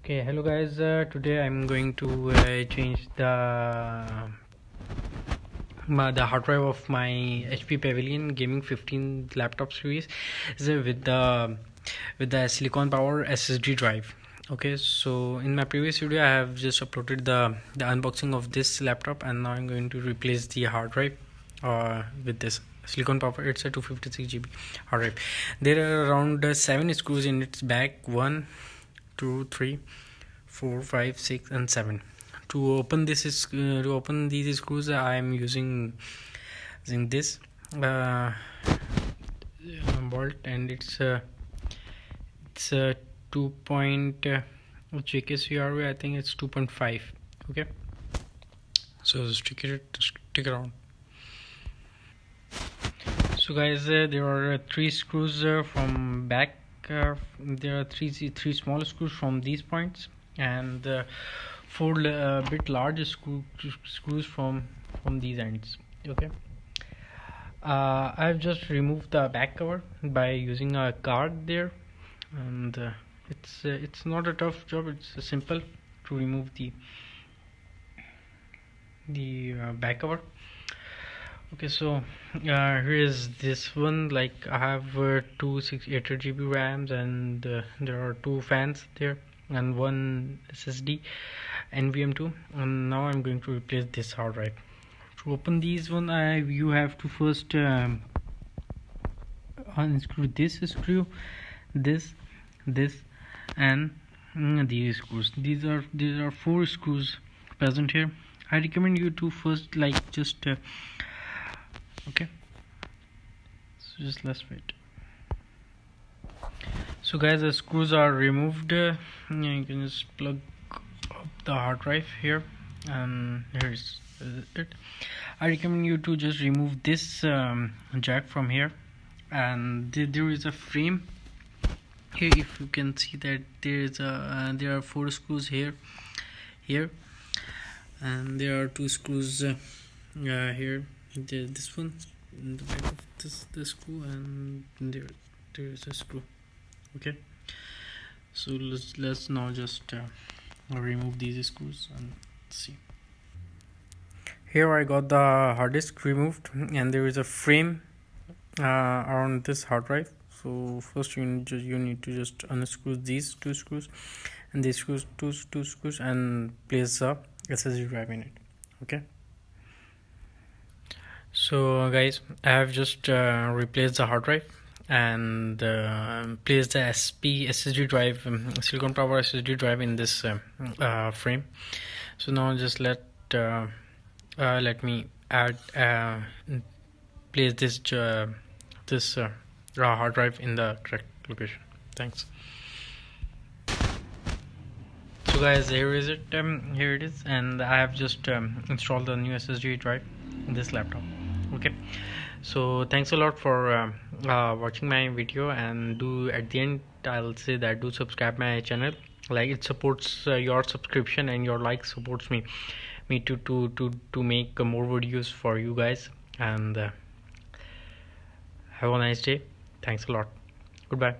Okay, hello guys. Today I'm going to change the hard drive of my HP Pavilion Gaming 15 laptop series with the silicon power SSD drive. Okay, so in my previous video I have just uploaded the unboxing of this laptop, and now I'm going to replace the hard drive with this silicon power. It's a 256 GB hard drive. There are around 7 screws in its back. 1 2 3 4 5 6 and 7. To open these screws I am using this bolt, and it's a 2 point JKCRV. I think it's 2.5. okay, so stick around. So guys, there are 3 screws from back. There are three small screws from these points, and 4 bit large screws from these ends. Okay, I've just removed the back cover by using a card there, and it's not a tough job. It's simple to remove the back cover. Okay, so here is this one. Like, I have 2 680 GB RAMs, and there are 2 fans there and 1 SSD NVM2. And now I'm going to replace this hard drive. To open these one, you have to first unscrew this screw, this and these screws. These are 4 screws present here. I recommend you to first just okay, so just let's wait. So guys, the screws are removed. You can just plug up the hard drive here, and here's it. I recommend you to just remove this jack from here, and there is a frame here. If you can see that there are 4 screws here, and there are 2 screws here. This one in the back of this screw, and there is a screw. Okay, so let's now just remove these screws and see. Here I got the hard disk removed, and there is a frame around this hard drive. So first you need to just unscrew these 2 screws, and these two screws, and place the SSD drive in it. Okay, so guys, I have just replaced the hard drive and placed the SSD drive, silicon power SSD drive, in this frame. So now just let me place this hard drive in the correct location. Thanks. So guys, here is it. Here it is, and I have just installed the new SSD drive in this laptop. Okay, so thanks a lot for watching my video, and at the end I'll say that do subscribe my channel. Like, it supports your subscription, and your like supports me to make more videos for you guys. And have a nice day. Thanks a lot. Goodbye.